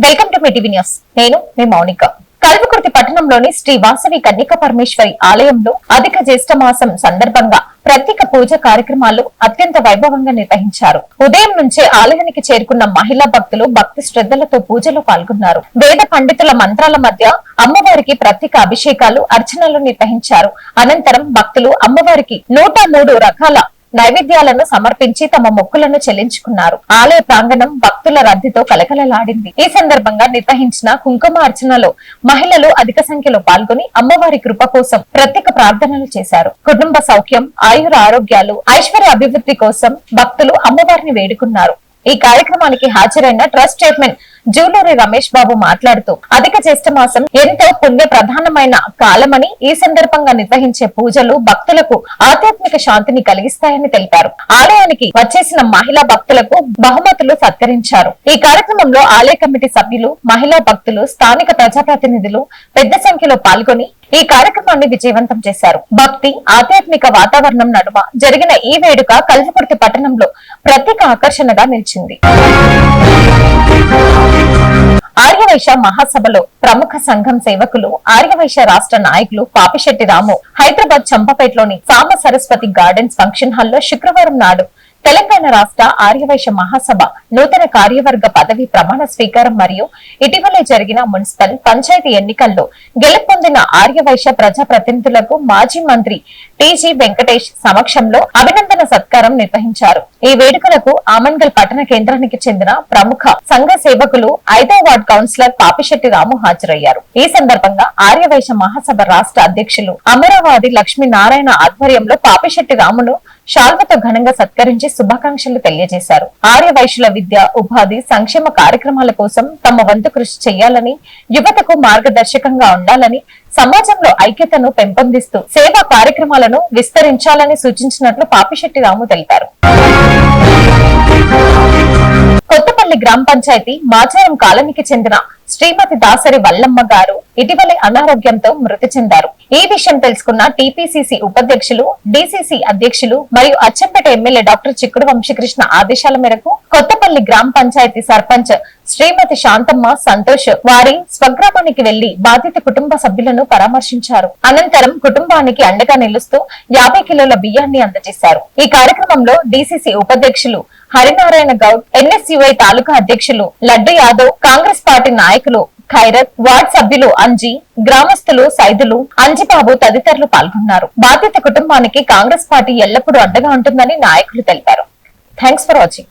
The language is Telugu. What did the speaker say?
Welcome to me TV news. నేను మీ మౌనిక. కల్వకుర్తి పట్టణంలోని శ్రీ వాసవి కన్యక పరమేశ్వరి ఆలయంలో అధిక జ్యేష్ఠ మాసం సందర్భంగా ప్రత్యేక పూజ కార్యక్రమాలు అత్యంత వైభవంగా నిర్వహించారు. ఉదయం నుంచే ఆలయానికి చేరుకున్న మహిళా భక్తులు భక్తి శ్రద్ధలతో పూజలో పాల్గొన్నారు. వేద పండితుల మంత్రాల మధ్య అమ్మవారికి ప్రత్యేక అభిషేకాలు, అర్చనలు నిర్వహించారు. అనంతరం భక్తులు అమ్మవారికి 103 రకాల నైవేద్యాలను సమర్పించి తమ మొక్కులను చెల్లించుకున్నారు. ఆలయ ప్రాంగణం భక్తుల రద్దీతో కలకలలాడింది. ఈ సందర్భంగా నిర్వహించిన కుంకుమ అర్చనలో మహిళలు అధిక సంఖ్యలో పాల్గొని అమ్మవారి కృప కోసం ప్రత్యేక ప్రార్థనలు చేశారు. కుటుంబ సౌఖ్యం, ఆయుర ఆరోగ్యాలు, ఐశ్వర్య అభివృద్ధి కోసం భక్తులు అమ్మవారిని వేడుకున్నారు. ఈ కార్యక్రమానికి హాజరైన ట్రస్ట్ చైర్మన్ జూలూరి రమేష్ బాబు మాట్లాడుతూ అధిక జ్యేష్ఠ మాసం ఎంతో పుణ్య ప్రధానమైన కాలమని, ఈ సందర్భంగా నిర్వహించే పూజలు భక్తులకు ఆధ్యాత్మిక శాంతిని కలిగిస్తాయని తెలిపారు. ఆలయానికి వచ్చేసిన మహిళా భక్తులకు బహుమతులు సత్కరించారు. ఈ కార్యక్రమంలో ఆలయ కమిటీ సభ్యులు, మహిళా భక్తులు, స్థానిక ప్రజాప్రతినిధులు పెద్ద సంఖ్యలో పాల్గొని ఈ కార్యక్రమాన్ని విజయవంతం చేశారు. భక్తి, ఆధ్యాత్మిక వాతావరణం నడుమ జరిగిన ఈ వేడుక కల్వకుర్తి పట్టణంలో ప్రత్యేక ఆకర్షణగా నిలిచింది. ఆర్యవైశ్య మహాసభలో ప్రముఖ సంఘం సేవకులు, ఆర్యవైశ్య రాష్ట్ర నాయకులు పాపిశెట్టి రాము హైదరాబాద్ చంపపేటలోని సామ సరస్వతి గార్డెన్స్ ఫంక్షన్ హాల్లో శుక్రవారం నాడు తెలంగాణ రాష్ట్ర ఆర్యవైశ్య మహాసభ నూతన కార్యవర్గ పదవి ప్రమాణ స్వీకారం మరియు ఇటీవలే జరిగిన మున్సిపల్, పంచాయతీ ఎన్నికల్లో గెలుపొందిన ఆర్యవైశ్య ప్రజాప్రతినిధులకు మాజీ మంత్రి టీజీ వెంకటేష్ సమక్షంలో అభినందన సత్కారం నిర్వహించారు. ఈ వేడుకలకు ఆమన్గల్ పట్టణ కేంద్రానికి చెందిన ప్రముఖ సంఘ సేవకులు, 5వ వార్డు కౌన్సిలర్ పాపిశెట్టి రాము హాజరయ్యారు. ఈ సందర్భంగా ఆర్యవైశ్య మహాసభ రాష్ట్ర అధ్యక్షులు అమరావాది లక్ష్మీనారాయణ ఆధ్వర్యంలో పాపిశెట్టి రామును శాల్వతో ఘనంగా సత్కరించి శుభాకాంక్షలు తెలియజేశారు. ఆర్యవైశ్యుల విద్య, ఉపాధి, సంక్షేమ కార్యక్రమాల కోసం తమ వంతు కృషి చేయాలని, యువతకు మార్గదర్శకంగా ఉండాలని, సమాజంలో ఐక్యతను పెంపొందిస్తూ సేవా కార్యక్రమాలను విస్తరించాలని సూచించినట్లు పాపిశెట్టి రాము తెలిపారు. కొత్తపల్లి గ్రామ పంచాయతీ మాచారం కాలనీకి చెందిన శ్రీమతి దాసరి వల్లమ్మ గారు ఇటీవలే అనారోగ్యంతో మృతి చెందారు. ఈ విషయం తెలుసుకున్న టీపీసీసీ ఉపాధ్యక్షులు, డీసీసీ అధ్యక్షులు మరియు అచ్చంపేట ఎమ్మెల్యే డాక్టర్ చిక్కుడు వంశీకృష్ణ ఆదేశాల మేరకు కొత్తపల్లి గ్రామ పంచాయతీ సర్పంచ్ శ్రీమతి శాంతమ్మ సంతోష్ వారి స్వగ్రామానికి వెళ్లి బాధిత కుటుంబ సభ్యులను పరామర్శించారు. అనంతరం కుటుంబానికి అండగా నిలుస్తూ 50 కిలోల బియ్యాన్ని అందజేశారు. ఈ కార్యక్రమంలో డీసీసీ ఉపాధ్యక్షులు హరినారాయణ గౌడ్, ఎన్ఎస్యుఐ తాలూకా అధ్యక్షులు లడ్డు యాదవ్, కాంగ్రెస్ పార్టీ నాయకులు ఖైరత్, వార్డు సభ్యులు అంజీ, గ్రామస్తులు సైదులు, అంజిబాబు తదితరులు పాల్గొన్నారు. బాధిత కుటుంబానికి కాంగ్రెస్ పార్టీ ఎల్లప్పుడూ అండగా ఉంటుందని నాయకులు తెలిపారు. Thanks for watching.